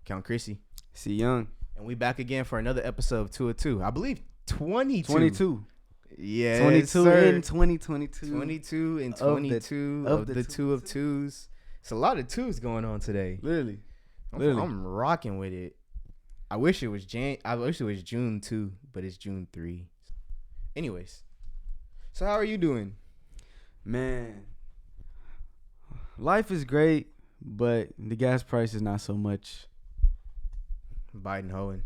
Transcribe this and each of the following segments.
Count Chrissy. C Young. And we back again for another episode of 2 of 2. I believe 22. 22. Yeah, 22 sir. in 2022. 22 and 22 of the 2 of 2s. It's a lot of 2s going on today. Literally. I'm rocking with it. I wish it was June 2, but it's June 3. Anyways, so how are you doing? Man, life is great, but the gas price is not so much. Biden hoeing.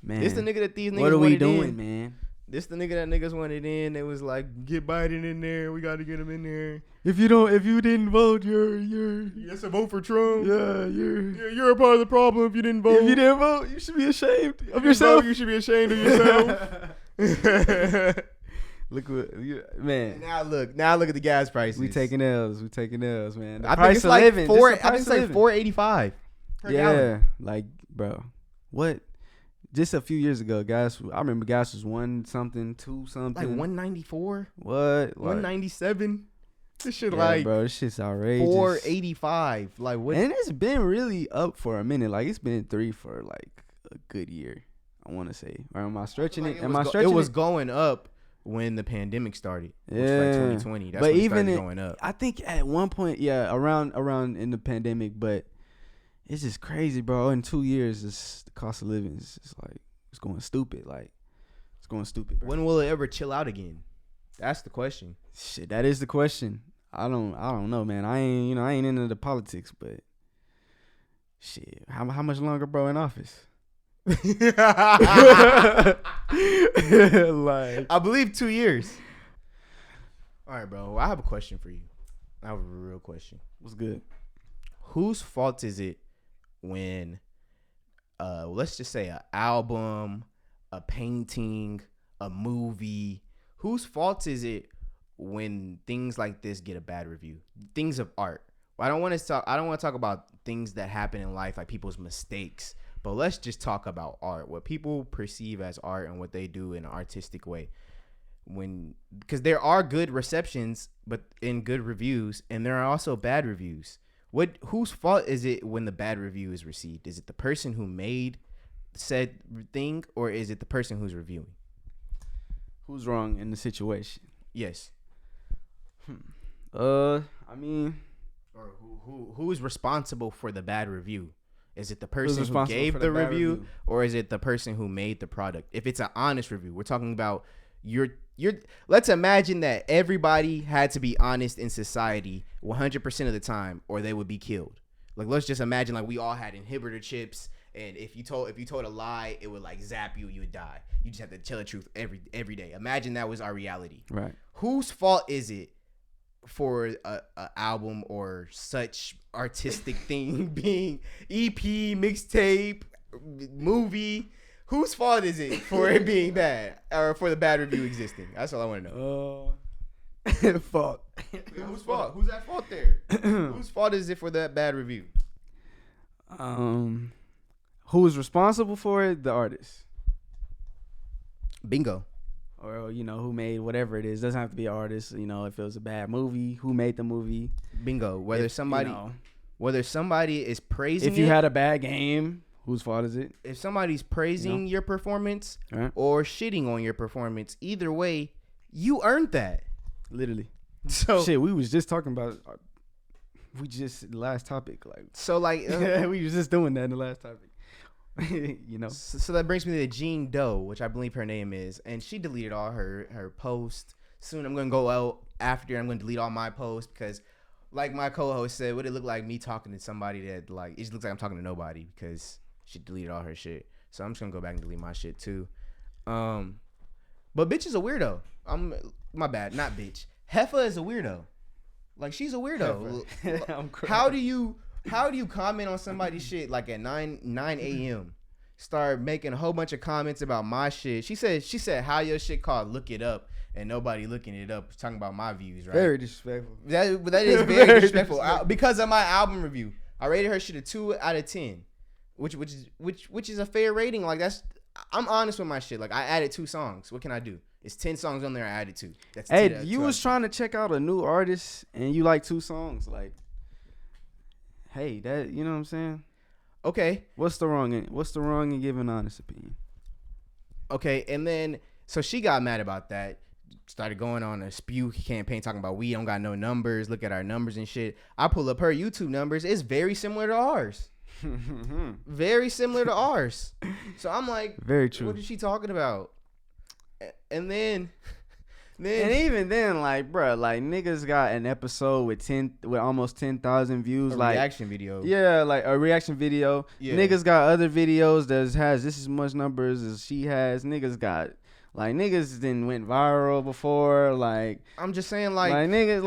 Man, This the nigga that these niggas what are we wanted doing, in. man? This the nigga that niggas wanted in. It was like, get Biden in there. We got to get him in there. If you didn't vote, you're Yes, a vote for Trump. you're a part of the problem if you didn't vote. If you didn't vote, you should be ashamed of yourself. You should be ashamed of yourself. Look what man. Now look at the gas prices. We taking L's, man. The I price think it's of like living. four. Just the I price think it's of like living. $4.85 per Yeah, gallon. like bro, what? Just a few years ago, I remember gas was 1 something, 2 something. Like 194, What? Like, 197. This shit yeah, like bro, this shit's outrageous. 485. Like what? And it's been really up for a minute. Like it's been 3 for like a good year. I want to say. Or am I stretching it? It was going up when the pandemic started. Which was like 2020. That's but when it even started going up. I think at one point, yeah, around in the pandemic, but it's just crazy, bro. In 2 years, the cost of living is just like it's going stupid. Like it's going stupid, bro. When will it ever chill out again? That's the question. Shit, that is the question. I don't know, man. I ain't into the politics, but shit, how much longer, bro, in office? Like, I believe 2 years. All right, bro. I have a question for you. I have a real question. what's good? Whose fault is it when, let's just say, an album, a painting, a movie? Whose fault is it when things like this get a bad review? Things of art. Well, I don't want to talk about things that happen in life, like people's mistakes. But let's just talk about art, what people perceive as art and what they do in an artistic way. Because there are good receptions, but in good reviews, and there are also bad reviews. Whose fault is it when the bad review is received? Is it the person who made said thing, or is it the person who's reviewing? Who's wrong in the situation? Yes. I mean, Or who is responsible for the bad review? Is it the person who responsible gave for the the bad review, review? or is it the person who made the product? If it's an honest review, we're talking about let's imagine that everybody had to be honest in society 100% of the time, or they would be killed. Like, let's just imagine like we all had inhibitor chips, and if you told a lie, it would like zap you, you would die. You just have to tell the truth every day. Imagine that was our reality. right. Whose fault is it for a album or such artistic thing being EP, mixtape, movie? Whose fault is it for it being bad, or for the bad review existing? That's all I want to know. Fault. Whose fault? Who's at fault there? Whose fault is it for that bad review? Who is responsible for it? The artist. Bingo. Or, who made whatever it is. Doesn't have to be an artist. If it was a bad movie, who made the movie. Bingo. Whether If, somebody is praising if you it, had a bad game, whose fault is it? if somebody's praising your performance Right? or shitting on your performance, either way, you earned that. Literally. So Shit, we was just talking about last topic. We was just doing that in the last topic. So that brings me to Jean Doe, which I believe her name is, and she deleted all her posts. Soon I'm gonna go out after. I'm gonna delete all my posts because, like my co-host said, would it look like me talking to somebody that like it just looks like I'm talking to nobody because she deleted all her shit. So I'm just gonna go back and delete my shit too. But bitch is a weirdo. My bad, not bitch. Heffa is a weirdo. Like, she's a weirdo. I'm crying. How do you comment on somebody's shit like at 9 a.m.? Start making a whole bunch of comments about my shit. She said how your shit called Look It Up, and nobody looking it up talking about my views, right? Very disrespectful. That is very disrespectful. Because of my album review. I rated her shit a 2 out of 10. Which is a fair rating. Like, I'm honest with my shit. Like, I added 2 songs. What can I do? It's 10 songs on there. I added 2. That's Hey, 10, you was trying to check out a new artist and you like 2 songs. Like, hey, that, you know what I'm saying? Okay. What's the wrong in giving an honest opinion? Okay, and then so she got mad about that. Started going on a spew campaign talking about we don't got no numbers. Look at our numbers and shit. I pull up her YouTube numbers. It's very similar to ours. Very similar to ours. So I'm like, very true. What is she talking about? And then and even then, like, bro, like niggas got an episode with almost 10,000 views, a like reaction video. Yeah, like a reaction video. Yeah. Niggas got other videos that has this as much numbers as she has. Niggas didn't went viral before. Like, I'm just saying, like niggas,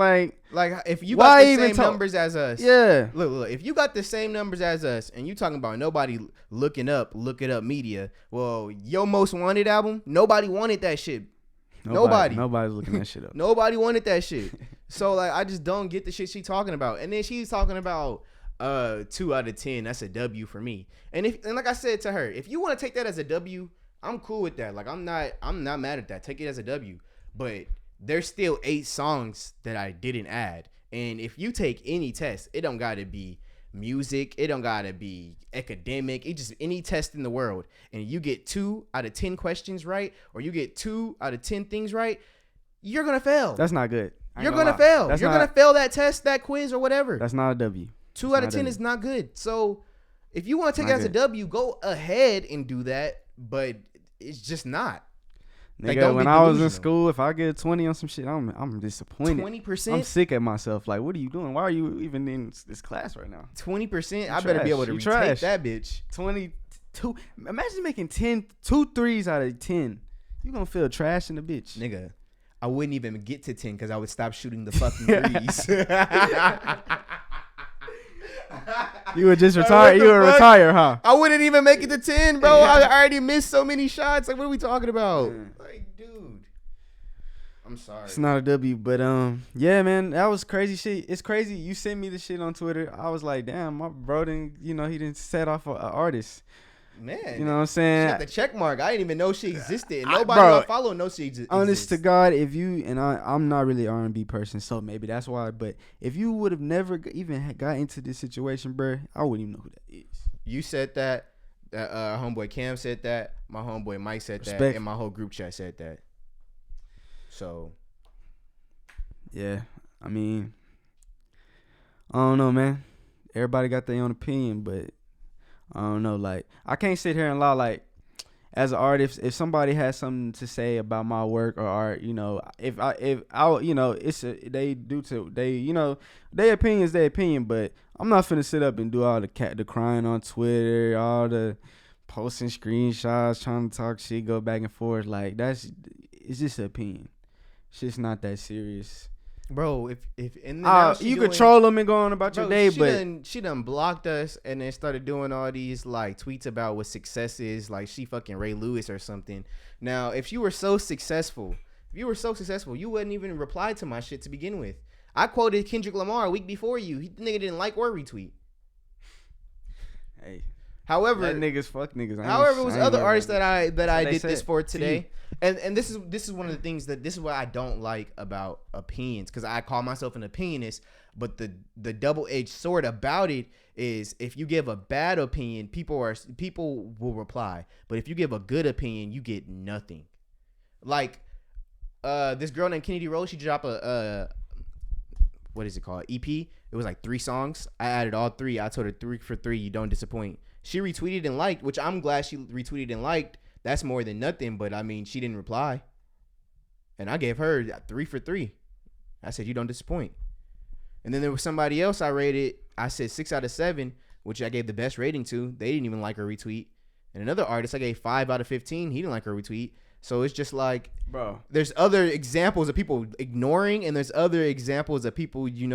like if you got the same numbers as us, yeah. Look, if you got the same numbers as us, and you talking about nobody look it up media. Well, your most wanted album, nobody wanted that shit. Nobody's looking that shit up. Nobody wanted that shit. So like, I just don't get the shit she talking about. And then she's talking about 2 out of 10. That's a W for me. And like I said to her, if you want to take that as a W, I'm cool with that. Like I'm not mad at that. Take it as a W. But there's still 8 songs that I didn't add. And if you take any test, it don't gotta be music, it don't gotta be academic, it just any test in the world, and you get 2 out of 10 questions right, or you get 2 out of 10 things right, you're gonna fail. That's not good. You're gonna fail. You're gonna fail that test, that quiz, or whatever. That's not a W. 2 out of 10 is not good. So if you want to take it as a W, go ahead and do that, but it's just not. Nigga, like, when I was in school, if I get 20 on some shit, I'm disappointed. 20%? I'm sick at myself. Like, what are you doing? Why are you even in this class right now? 20%? I better be able to retake that bitch. 22. Imagine making 2 threes out of 10. You gonna feel trash in the bitch. Nigga, I wouldn't even get to 10 because I would stop shooting the fucking threes. You would just retire. You would retire, huh? I wouldn't even make it to 10, bro. I already missed so many shots. Like, what are we talking about? Like, dude, I'm sorry. It's not a W, but yeah, man, that was crazy shit. It's crazy. You sent me the shit on Twitter. I was like, damn, my bro didn't. He didn't set off an artist. Man, you know what I'm saying? She got the check mark. I didn't even know she existed. Nobody I follow knows she exists. Honest to God, if you and I'm not really an R&B person, so maybe that's why. But if you would have never even got into this situation, bro, I wouldn't even know who that is. You said that. Homeboy Cam said that. My homeboy Mike said that, and my whole group chat said that. So, yeah, I mean, I don't know, man. Everybody got their own opinion, but I don't know. Like, I can't sit here and lie. Like, as an artist, if somebody has something to say about my work or art, if I, their opinion is their opinion. But I'm not finna sit up and do all the crying on Twitter, all the posting screenshots, trying to talk shit, go back and forth. Like, it's just an opinion. It's just not that serious. Bro, if and then you could troll them and go on about your day, but she done blocked us and then started doing all these like tweets about what success is, like she fucking Ray Lewis or something. Now, if you were so successful, you wouldn't even reply to my shit to begin with. I quoted Kendrick Lamar a week before you. The nigga didn't like or retweet. Hey, however, that niggas fuck niggas. However, it was other artists that I did this for today. And this is one of the things this is what I don't like about opinions, because I call myself an opinionist, but the double-edged sword about it is if you give a bad opinion, people will reply, but if you give a good opinion, you get nothing. Like this girl named Kennedy Rose, she dropped a what is it called, EP? It was like 3 songs. I added all 3. I told her 3 for 3, you don't disappoint. She retweeted and liked, which I'm glad she retweeted and liked. That's more than nothing, but I mean, she didn't reply. And I gave her 3 for 3. I said, you don't disappoint. And then there was somebody else I rated. I said 6 out of 7, which I gave the best rating to. They didn't even like her retweet. And another artist I gave 5 out of 15. He didn't like her retweet. So it's just like, bro, there's other examples of people ignoring, and there's other examples of people, just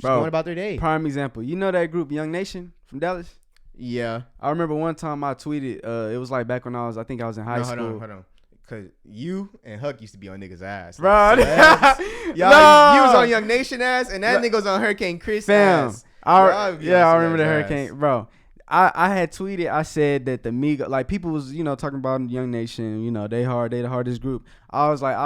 going about their day. Prime example. You know that group, Young Nation from Dallas? Yeah. I remember one time I tweeted, it was like back when I was in high school. Hold on. Cause you and Huck used to be on niggas' ass. Bro. You was on Young Nation ass, and that nigga was on Hurricane Chris ass. I remember the Hurricane. Bro, I had tweeted. I said that the Migos, like people was talking about Young Nation. They the hardest group. I was like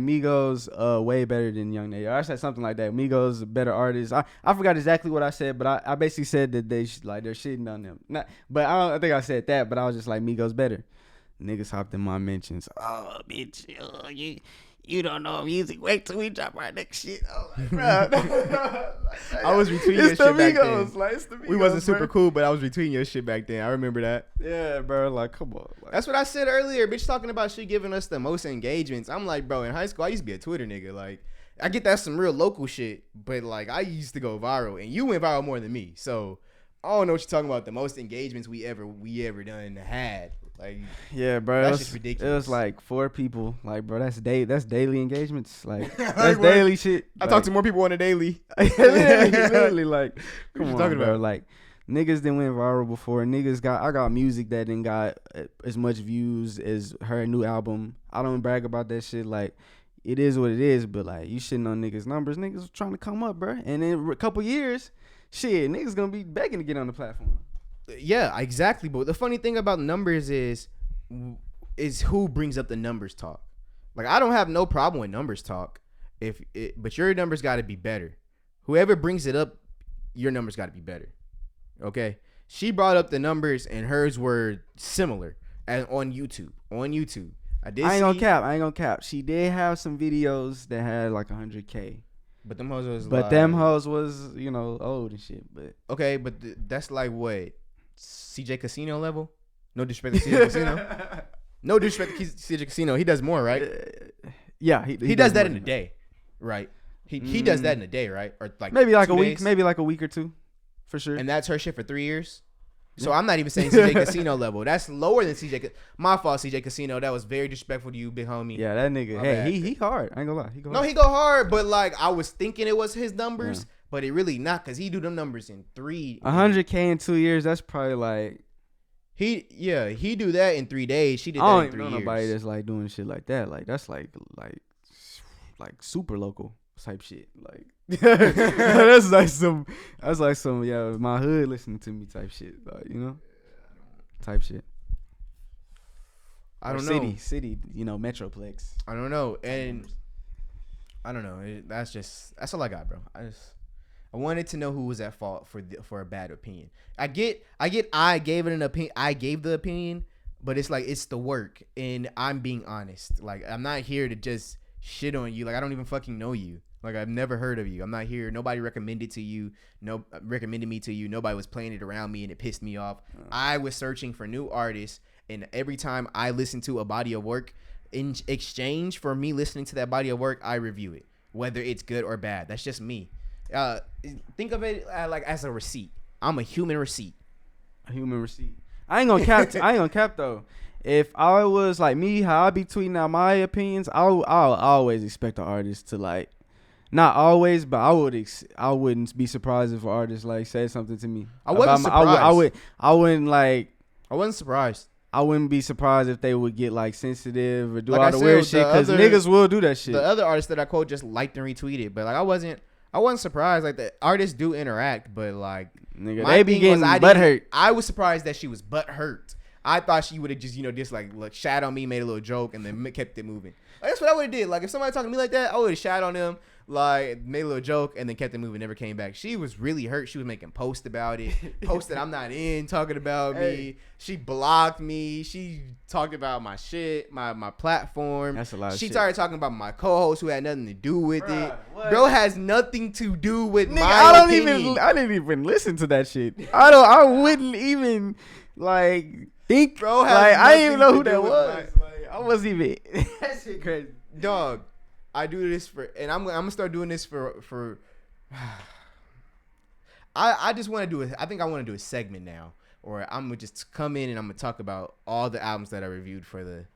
Migos way better than Young Nation. I said something like that. Migos a better artist. I forgot exactly what I said, but I basically said that they're shitting on them. But I think I said that. But I was just like Migos better. Niggas hopped in my mentions. Oh, bitch, you don't know music. Wait till we drop our next shit. Oh, like, bro. I was retweeting your shit back then. Like, it's the Migos, we wasn't super bro. cool, but I was retweeting your shit back then. I remember that. Yeah, bro. Like, come on. Like, that's what I said earlier. Bitch talking about she giving us the most engagements. I'm like, bro, in high school, I used to be a Twitter nigga. Like, I get that's some real local shit, but like, I used to go viral, and you went viral more than me. So I don't know what you're talking about. The most engagements we ever done had. Like, yeah, bro, that's just ridiculous. It was like 4 people. Like, bro, that's daily engagements. Like, that's daily shit. I talk to more people on a daily. literally, like, come on, talking bro. about? Like, niggas didn't went viral before. I got music that didn't got as much views as her new album. I don't brag about that shit. Like, it is what it is. But like, you shitting on niggas' numbers. Niggas trying to come up, bro. And in a couple years, shit, niggas gonna be begging to get on the platform. Yeah, exactly. But the funny thing about numbers is who brings up the numbers talk. Like, I don't have no problem with numbers talk, but your numbers got to be better. Whoever brings it up, your numbers got to be better. Okay, she brought up the numbers and hers were similar on YouTube. I ain't gonna cap. She did have some videos that had like 100K. But them hoes was old and shit. But okay, but that's like what? CJ Casino level? No disrespect to CJ Casino. No disrespect to CJ Casino. He does more, right? Yeah, he does that in a day, right? He does that in a day, right? Or like maybe like a week, maybe like a week or two, for sure. And that's her shit for 3 years. So I'm not even saying CJ Casino level. That's lower than CJ. My fault, CJ Casino. That was very disrespectful to you, big homie. Yeah, that nigga. Hey, he hard. I ain't gonna lie. He go hard, but like I was thinking it was his numbers. Yeah. But it really not, because he do them numbers in 3. 100K in 2 years, that's probably like... He do that in 3 days. She did that in 3 years. I don't know nobody that's like doing shit like that. Like, that's like super local type shit. Like, that's like some, yeah, my hood listening to me type shit. Like, type shit. I don't know. City, Metroplex. I don't know. And I don't know. That's all I got, bro. I wanted to know who was at fault for a bad opinion. I gave it an opinion. I gave the opinion, but it's like, it's the work, and I'm being honest. Like, I'm not here to just shit on you. Like, I don't even fucking know you. Like, I've never heard of you. I'm not here. Nobody recommended me to you. Nobody was playing it around me, and it pissed me off. I was searching for new artists, and every time I listen to a body of work, in exchange for me listening to that body of work, I review it, whether it's good or bad. That's just me. Think of it like as a receipt. I'm a human receipt. A human receipt. I ain't gonna cap though. If I was like me, how I be tweeting out my opinions, I'll always expect the artist to, like, not always, but I wouldn't be surprised if an artist like said something to me. I wasn't surprised. I wouldn't like. I wasn't surprised. I wouldn't be surprised if they would get like sensitive or do all the weird shit, because niggas will do that shit. The other artists that I quote just liked and retweeted, but like I wasn't surprised. Like, the artists do interact, but like, nigga, they be getting butthurt. I was surprised that she was butthurt. I thought she would have just just like shat on me, made a little joke, and then kept it moving. Like, that's what I would have did. Like, if somebody talking to me like that, I would have shat on them, like made a little joke, and then kept it moving. Never came back. She was really hurt. She was making posts about it. Posted I'm not in, talking about me. She blocked me. She talked about my shit, my platform. That's a lot of shit. She started talking about my co-host who had nothing to do with it. What? Bro has nothing to do with nigga, my opinion. I didn't even listen to that shit. I wouldn't even like think. Bro has like, I didn't even know who to that do with was. Like, I wasn't even. That shit crazy. Dog, I do this and I'm gonna start doing this for. I just want to do it. I think I want to do a segment now, or I'm gonna just come in and I'm gonna talk about all the albums that I reviewed for the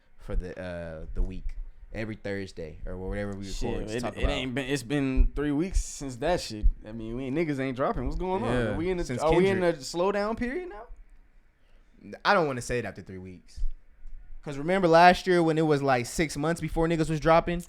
week every Thursday or whatever we record. It's been 3 weeks since that shit. I mean, niggas ain't dropping. What's going on? Are we in a slowdown period now? I don't want to say it after 3 weeks. Cause remember last year when it was like 6 months before niggas was dropping?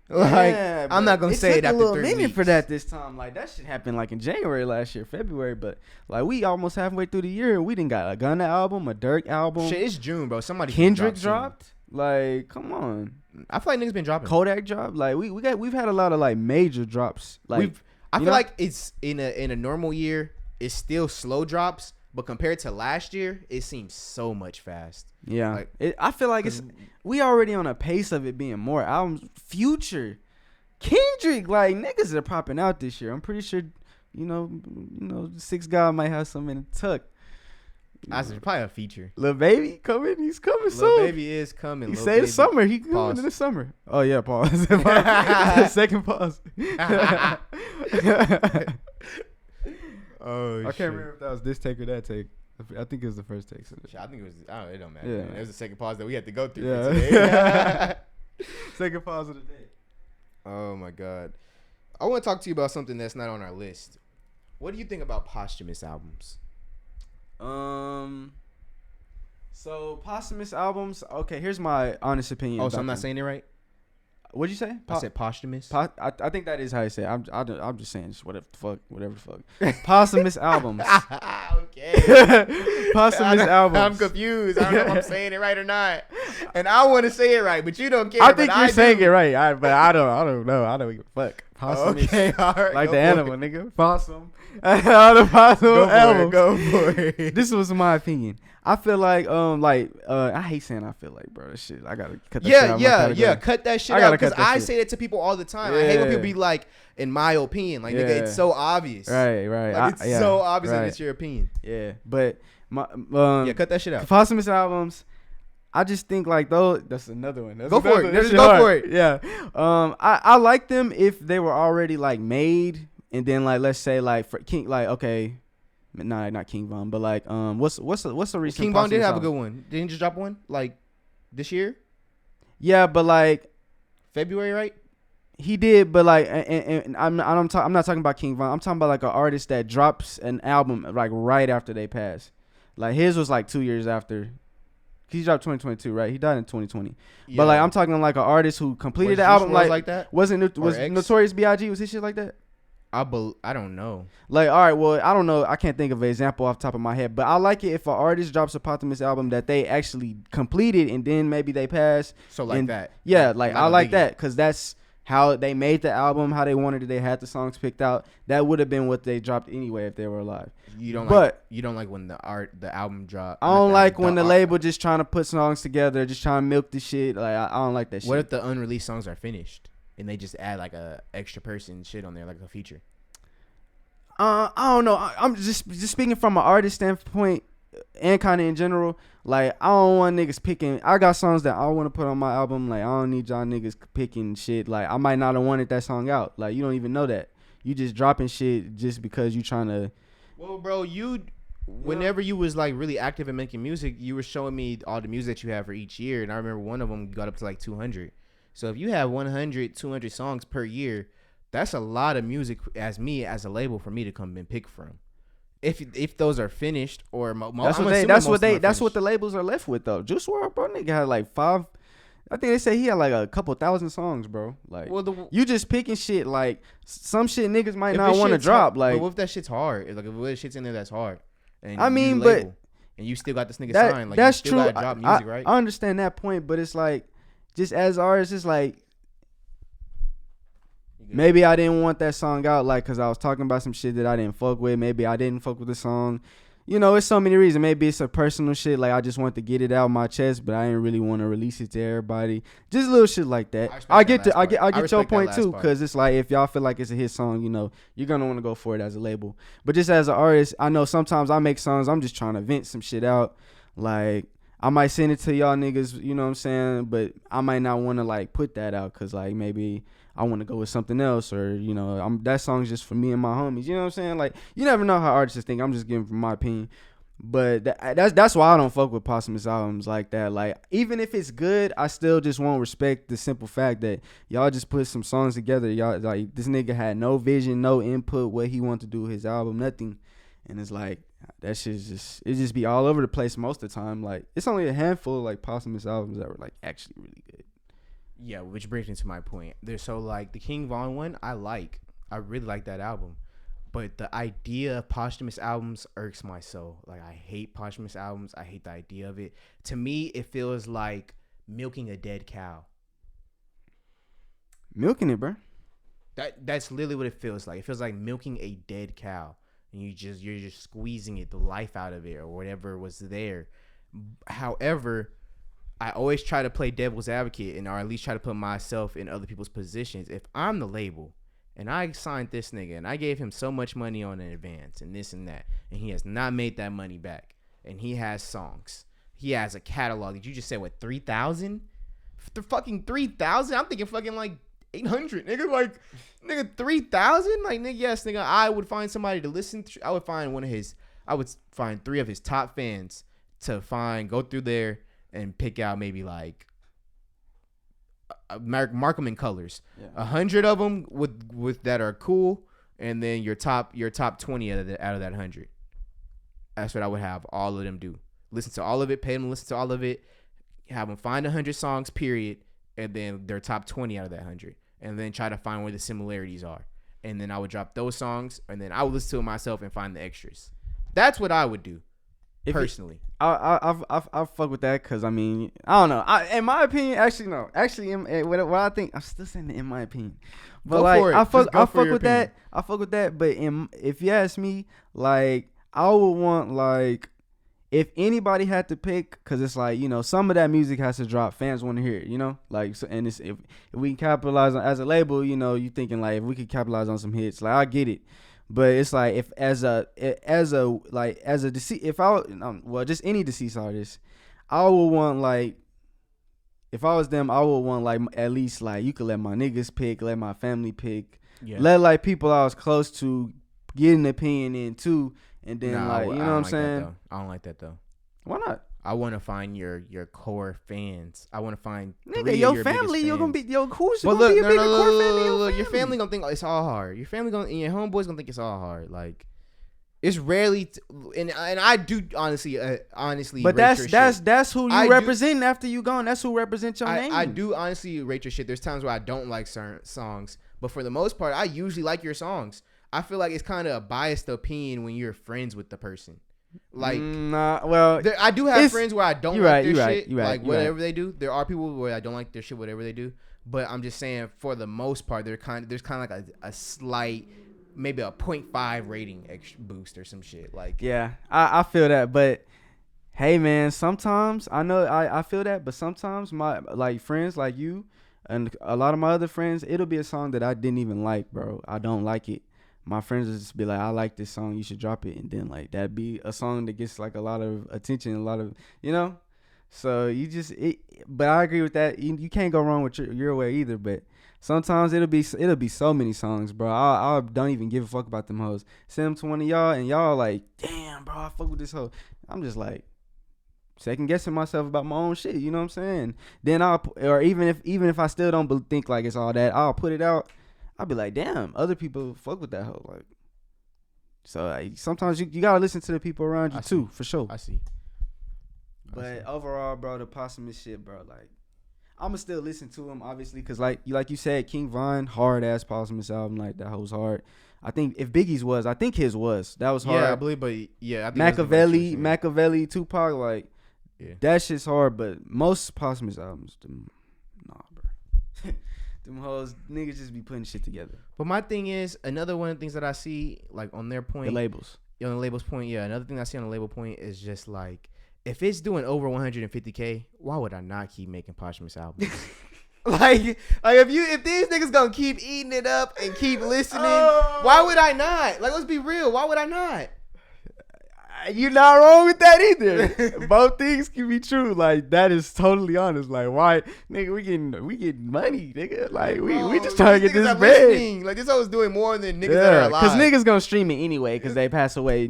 Like, Yeah, I'm not gonna say it after 3 weeks. It took a little minute for that this time. Like, that shit happened like in January last year, February. But like, we almost halfway through the year, we done got a Gunna album, a Dirk album. Shit, it's June, bro. Somebody Kendrick dropped. Like, come on. I feel like niggas been dropping. Kodak dropped. Like, we've had a lot of like major drops. Like, I feel like it's in a normal year, it's still slow drops, but compared to last year, it seems so much fast. Yeah, like, I feel like we already on a pace of it being more albums. Future, Kendrick, like niggas are popping out this year. I'm pretty sure, you know, 6 God might have some in the tuck. That's probably a feature. Lil Baby coming, he's coming soon. Lil Baby is coming. He said the summer. He coming in the summer. Oh yeah, pause. Second pause. Oh, I can't remember if that was this take or that take. I think it was the first take. I think it was. Oh, it don't matter. Yeah. It was the second pause that we had to go through. Yeah. For today. Second pause of the day. Oh my God, I want to talk to you about something that's not on our list. What do you think about posthumous albums? So posthumous albums. Okay, here's my honest opinion. Oh, so I'm not saying it right. What'd you say? I said posthumous. I think that is how you say it. I'm just saying just whatever the fuck. Posthumous albums. Okay. Posthumous albums. I'm confused. I don't know if I'm saying it right or not. And I want to say it right, but you don't care. I think you're saying it right. But I don't know. I don't give a fuck. Posthumous. Okay, all right. Like the animal, nigga. Possum. The possum album. Go for it. This was my opinion. I feel like I hate saying I feel like, bro. This shit, I gotta cut that shit out. Yeah. Cut that shit out because I say that to people all the time. Yeah. I hate when people be like, in my opinion, like nigga, it's so obvious. Right. Like, it's so obvious that it's your opinion. Yeah, but my cut that shit out. Posthumous albums. I just think like those. That's another one. Go for it. Just go for it. Yeah. I like them if they were already like made, and then like let's say like for King, like okay. Nah, not King Von, but like what's the recent King Von did have a good one. Didn't he just drop one like this year? Yeah, but like February, right? He did, but like, and I'm not talking about King Von. I'm talking about like an artist that drops an album like right after they pass. Like his was like 2 years after. He dropped 2022, right? He died in 2020. Yeah. But like I'm talking like an artist who completed the album like that. Was Notorious B.I.G. was his shit like that? I don't know. Like, all right, well, I don't know. I can't think of an example off the top of my head, but I like it if an artist drops a posthumous album that they actually completed and then maybe they pass. So like that. Yeah, like I like that because that's how they made the album, how they wanted it. They had the songs picked out. That would have been what they dropped anyway if they were alive. You don't like when the album dropped. I don't like when the label just trying to put songs together, just trying to milk the shit. Like I don't like that shit. What if the unreleased songs are finished? And they just add like a extra person shit on there, like a feature. I don't know. I'm just speaking from an artist standpoint and kind of in general. Like I don't want niggas picking. I got songs that I want to put on my album. Like I don't need y'all niggas picking shit. Like I might not have wanted that song out. Like you don't even know that. You just dropping shit just because you trying to. Well, bro, whenever you was like really active in making music, you were showing me all the music that you have for each year, and I remember one of them got up to like 200. So if you have 100, 200 songs per year, that's a lot of music as a label for me to come and pick from. If those are finished or that's what the labels are left with though. Juice WRLD, bro, nigga had like 5. I think they say he had like a couple thousand songs, bro. Like you just picking shit. Like some shit niggas might not want to drop. Like, but what if that shit's hard? Like if that shit's in there that's hard. And I mean, but and you still got this nigga signed. Like that's you still true. gotta drop music, right? I understand that point, but it's like. Just as artists, it's like maybe I didn't want that song out, like because I was talking about some shit that I didn't fuck with. Maybe I didn't fuck with the song. You know, it's so many reasons. Maybe it's a personal shit, like I just want to get it out of my chest, but I didn't really want to release it to everybody. Just little shit like that. I get your point too, because it's like if y'all feel like it's a hit song, you know, you're gonna want to go for it as a label. But just as an artist, I know sometimes I make songs, I'm just trying to vent some shit out, like. I might send it to y'all niggas, you know what I'm saying? But I might not want to, like, put that out because, like, maybe I want to go with something else or, you know, that song's just for me and my homies. You know what I'm saying? Like, you never know how artists think. I'm just giving from my opinion. But that's why I don't fuck with posthumous albums like that. Like, even if it's good, I still just won't respect the simple fact that y'all just put some songs together. Y'all, like, this nigga had no vision, no input, what he wanted to do with his album, nothing. And it's like, that shit's just be all over the place most of the time. Like it's only a handful of like posthumous albums that were like actually really good. Yeah, which brings me to my point. There's so like the King Von one, I really like that album. But the idea of posthumous albums irks my soul. Like I hate posthumous albums. I hate the idea of it. To me, it feels like milking a dead cow. Milking it, bro. That's literally what it feels like. It feels like milking a dead cow, and you're just squeezing the life out of it or whatever was there. However, I always try to play devil's advocate, and or at least try to put myself in other people's positions. If I'm the label and I signed this nigga and I gave him so much money on an advance and this and that, and he has not made that money back, and he has songs, he has a catalog. Did you just say what, 3,000? The fucking 3,000? I'm thinking fucking like 800, nigga. Like, nigga, 3,000? Like, nigga, yes, nigga. I would find somebody to listen to. I would find three of his top fans to go through there and pick out maybe like mark them in colors. 100 of them with that are cool, and then your top 20 out of that 100. That's what I would have all of them do. Listen to all of it, pay them to listen to all of it, have them find 100 songs, period, and then their top 20 out of that 100, and then try to find where the similarities are. And then I would drop those songs, and then I would listen to it myself and find the extras. That's what I would do, personally. I fuck with that because, I mean, I don't know. In my opinion, actually, no. Actually, what I think, I'm still saying it in my opinion. But, like, I fuck with that. I fuck with that. But if you ask me, like, I would want, like, if anybody had to pick, because it's like, you know, some of that music has to drop. Fans want to hear it, you know? Like, so, and it's, if we can capitalize on, as a label, you know, you thinking, like, if we could capitalize on some hits, like, I get it. But it's like, if as a deceased, if I, well, just any deceased artist, I would want, like, if I was them, I would want, like, at least, like, you could let my niggas pick, let my family pick, let, like, people I was close to get an opinion in too. And then, you know what I'm saying? I don't like that, though. Why not? I want to find your core fans. I want to find your family. You're gonna be who's gonna be a bigger core fan than your family gonna think it's all hard. Your family and your homeboys gonna think it's all hard. Like, it's rarely, and I do honestly. But that's who you represent after you gone. That's who represents your name. I do honestly rate your shit. There's times where I don't like certain songs, but for the most part, I usually like your songs. I feel like it's kind of a biased opinion when you're friends with the person. Like, I do have friends where I don't like their shit. Like, whatever they do. There are people where I don't like their shit, whatever they do. But I'm just saying, for the most part, there's kind of like a slight, maybe a 0.5 rating extra boost or some shit. Like, yeah, I feel that. But hey, man, sometimes I know I feel that, but sometimes my like friends like you and a lot of my other friends, it'll be a song that I didn't even like, bro. I don't like it. My friends would just be like, I like this song, you should drop it. And then, like, that'd be a song that gets, like, a lot of attention, a lot of, you know? So, but I agree with that. You can't go wrong with your way either. But sometimes it'll be so many songs, bro. I don't even give a fuck about them hoes. Send them to one of y'all, and y'all like, damn, bro, I fuck with this hoe. I'm just like, second guessing myself about my own shit, you know what I'm saying? Then even if I still don't think, like, it's all that, I'll put it out. I'll be like, damn, other people fuck with that hoe. Like, so like, sometimes you gotta listen to the people around you too, for sure. I see. But overall, bro, the posthumous shit, bro, like, I'ma still listen to him, obviously, cause like you said, King Von, hard ass posthumous album, like that hoe's hard. I think if Biggie's was, I think his was. That was hard. Yeah, I believe, but yeah, I think Machiavelli, Tupac, like, that shit's hard. But most posthumous albums, nah, bro. Them hoes, niggas just be putting shit together. But my thing is, another one of the things that I see, like, on their point. The labels. On the labels point, yeah. Another thing I see on the label point is just, like, if it's doing over 150K, why would I not keep making posthumous albums? like if these niggas gonna keep eating it up and keep listening, why would I not? Like, let's be real. Why would I not? You're not wrong with that either. Both things can be true. Like, that is totally honest. Like, why, nigga, we getting money, nigga. Like, we just trying to get this bread. Like, this was doing more than niggas that are alive. Cause niggas gonna stream it anyway, cause they pass away.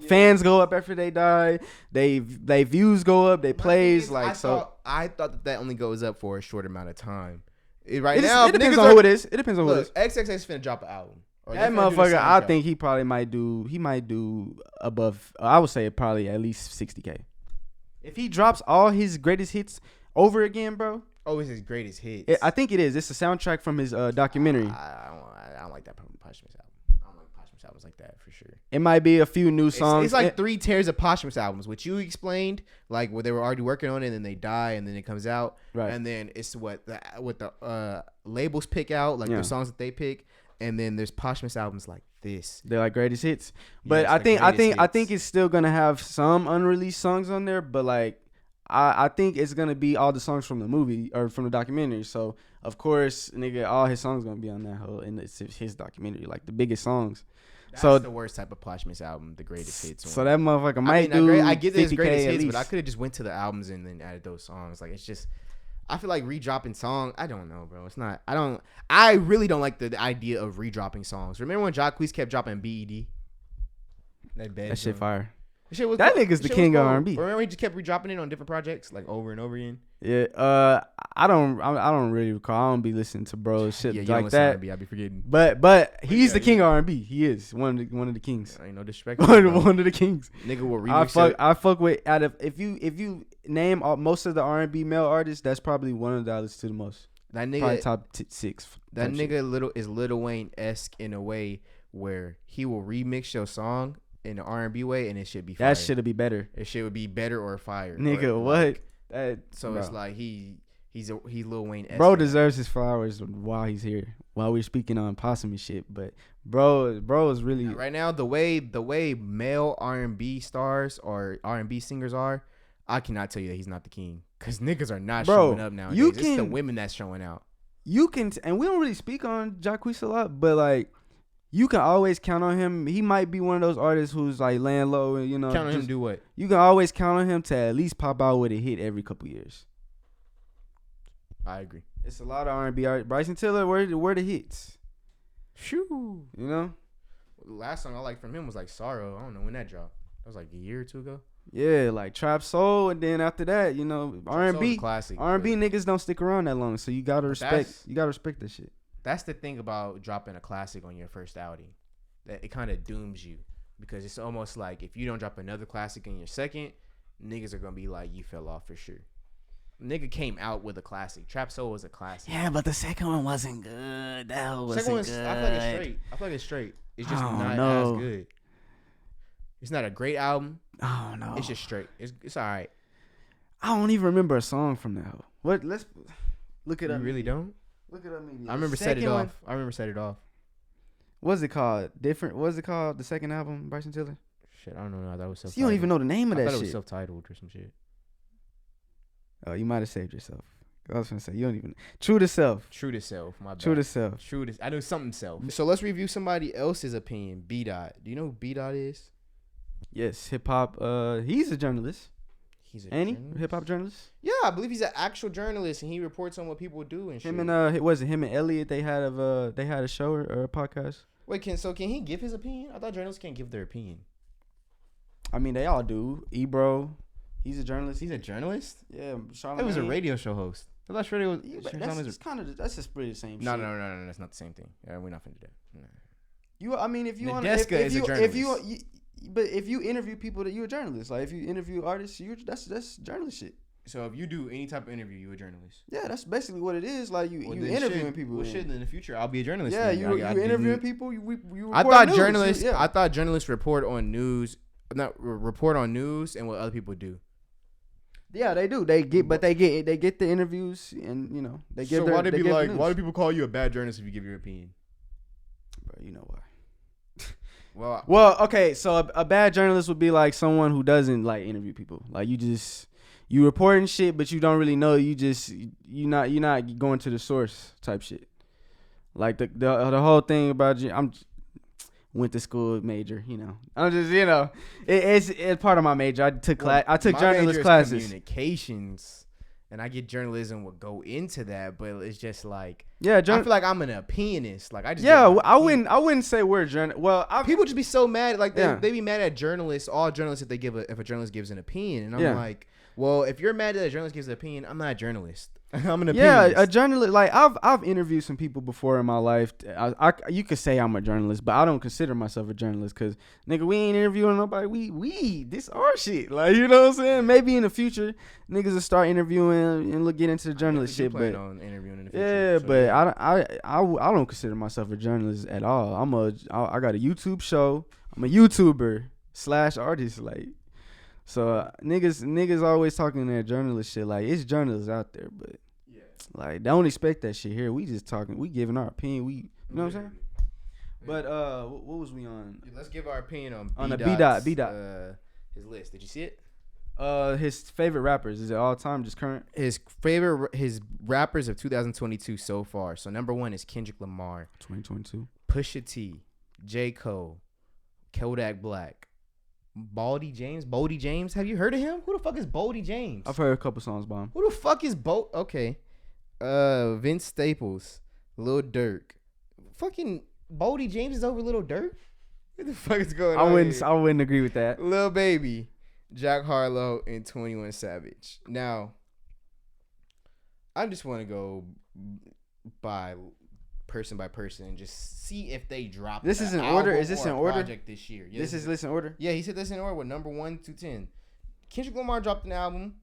Fans go up after they die. They views go up. They plays. I thought that only goes up for a short amount of time. It depends on who it is. It depends on who it is. XXX finna drop an album. That motherfucker, I think he probably might do above, I would say probably at least 60K. If he drops all his greatest hits over again, bro. Oh, it's his greatest hits. I think it is. It's a soundtrack from his documentary. I don't like that Posthumous album. I don't like Posthumous albums like that for sure. It might be a few new songs. It's like 3 tiers of Posthumous albums, which you explained, like where they were already working on it, and then they die, and then it comes out, right? And then it's what the labels pick out, like the songs that they pick, and then there's Posthumous albums like this. They're like greatest hits, but Yeah, I think it's still gonna have some unreleased songs on there, but like. I think it's gonna be all the songs from the movie or from the documentary. So of course, nigga, all his songs gonna be on that whole, and it's his documentary, like the biggest songs. That's so the worst type of Posthumous album, the greatest hits. So that motherfucker might do. I get there's greatest hits, least. but I could have just went to the albums and then added those songs. Like it's just, I feel like redropping songs. I don't know, bro. It's not. I really don't like the idea of redropping songs. Remember when Jacquees kept dropping BED? That shit fire. That nigga's the king of R&B. Remember he just kept redropping it on different projects, like over and over again. Yeah. I don't really recall. I don't be listening to bros shit like that. R&B, I be forgetting. But he's the king of R&B. He is one of the kings. Ain't no disrespect. one of the kings. Nigga will remix. I fuck with out of if you name most of the R&B male artists, that's probably one of the I listen to the most. That nigga probably top 6. That nigga is Lil Wayne-esque in a way where he will remix your song in the R&B way, and it should be fire. That should be better. It should be better or fire. Nigga, or what? So bro. It's like he's Lil Wayne. Bro deserves his flowers while he's here. While we're speaking on Posthumous shit, but bro is really right now the way male R&B stars or R&B singers are. I cannot tell you that he's not the king, because niggas are not showing up now. It's the women that's showing out. You can, and we don't really speak on Jacquees a lot, but like. You can always count on him. He might be one of those artists who's like laying low, and you know. Count on him to do what? You can always count on him to at least pop out with a hit every couple years. I agree. It's a lot of R&B art. Bryson Tiller, where the hits? Shoo. You know. The last song I liked from him was like Sorrow. I don't know when that dropped. That was like a year or two ago. Yeah, like Trap Soul, and then after that, you know, R&B classic. R&B niggas don't stick around that long, so you gotta respect. You gotta respect that shit. That's the thing about dropping a classic on your first outing, that it kind of dooms you, because it's almost like if you don't drop another classic in your second, niggas are gonna be like, you fell off for sure. Nigga came out with a classic. Trap Soul was a classic. Yeah, but the second one wasn't good. That wasn't good. I feel like it's straight. It's just not as good. It's not a great album. Oh no. It's just straight. It's all right. I don't even remember a song from that. What? Let's look it up. You really don't? Look it up. I remember Set It Off. What's it called? What's it called? The second album, Bryson Tiller? Shit, I don't know. That was self-titled. You don't even know the name of that shit. I thought it was self-titled or some shit. Oh, you might have saved yourself. I was gonna say you don't even. True to Self. My bad. True to Self. I know something self. So let's review somebody else's opinion. BDot. Do you know who BDot is? Yes, hip hop. He's a journalist. He's a hip hop journalist. Yeah, I believe he's an actual journalist, and he reports on what people do and shit. Him and Elliot. They had a show or a podcast. Wait, can he give his opinion? I thought journalists can't give their opinion. I mean, they all do. Ebro, he's a journalist. He's a journalist. Yeah, Charlamagne. He was a radio show host. I thought radio was. Yeah, that's just pretty the same. No, shit. No, that's not the same thing. Yeah, we're not finna do that. No. But if you interview people, that you're a journalist. Like if you interview artists, that's journalist shit. So if you do any type of interview, you're a journalist. Yeah, that's basically what it is. Like you interviewing people. Well, shit, in the future, I'll be a journalist. Yeah, you interviewing people. You I thought journalists. Yeah. I thought journalists report on news, and what other people do. Yeah, they do. They get the interviews, and you know they give. So why do people call you a bad journalist if you give your opinion? Bro, you know why. Well, okay. So a bad journalist would be like someone who doesn't like interview people. Like you reporting shit, but you don't really know. You're not going to the source type shit. Like the whole thing about you. I'm went to school major. You know, I'm just it's part of my major. I took journalist classes. Communications, and I get journalism would go into that, but it's just like Yeah, I feel like I'm an opinionist. Like I just I wouldn't say we're journalists. Well, people just be so mad. Like Yeah. they be mad at journalists. All journalists if a journalist gives an opinion, and I'm Yeah. like, well, if you're mad that a journalist gives an opinion, I'm not a journalist. I'm an Yeah, opinionist. a journalist. Like I've interviewed some people before in my life. You could say I'm a journalist, but I don't consider myself a journalist because nigga, we ain't interviewing nobody. We this our shit. Like, you know what I'm saying? Maybe in the future, niggas will start interviewing and get into the journalist shit. But on interviewing in the future. yeah, So, but yeah. I don't consider myself a journalist at all. I got a YouTube show. I'm a YouTuber / artist. Like. So niggas always talking that journalist shit. Like, it's journalists out there, but like, don't expect that shit here. We just talking. We giving our opinion. You know what I'm saying? But what was we on? Let's give our opinion on the BDot. His list. Did you see it? His favorite rappers. Is it all time? Just current? His rappers of 2022 so far. So number 1 is Kendrick Lamar. 2022. Pusha T, J. Cole, Kodak Black. Baldy James. Have you heard of him? Who the fuck is Baldy James? I've heard a couple songs by him. Who the fuck is Okay. Vince Staples, Lil Durk. Fucking Baldy James is over Lil Durk? What the fuck is going on here? I wouldn't agree with that. Lil Baby, Jack Harlow, and 21 Savage. Now, I just want to go by person and just see if they drop. This is in order. Is this in order? Project this year. Yeah, this is in order. Yeah, he said this in order with number 1 to 10. Kendrick Lamar dropped an album.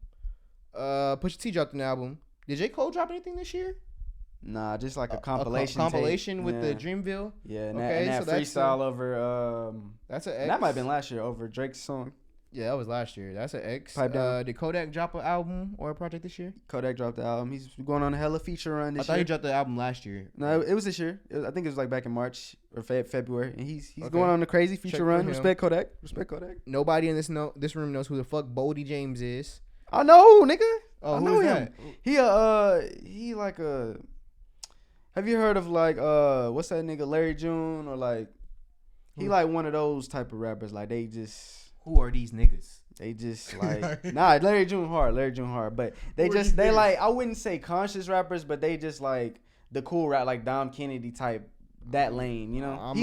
Pusha T dropped an album. Did J. Cole drop anything this year? Nah, just like a compilation. Compilation with the Dreamville. Yeah, and that freestyle over. That's an X. That might have been last year over Drake's song. Yeah, that was last year. That's an X. Pipe down. Did Kodak drop an album or a project this year? Kodak dropped the album. He's going on a hella feature run this year. I thought he dropped the album last year. No, it was this year. I think it was like back in March or February. And he's going on a crazy feature run. Respect Kodak. Nobody in this room knows who the fuck Baldy James is. I know, nigga. Oh, I who know is him. that? He like a. Have you heard of like what's that nigga Larry June or like? He like one of those type of rappers. Like they just. Who are these niggas? They just like Larry June hard, but they like, I wouldn't say conscious rappers, but they just like the cool rap, like Dom Kennedy type, that lane, you know.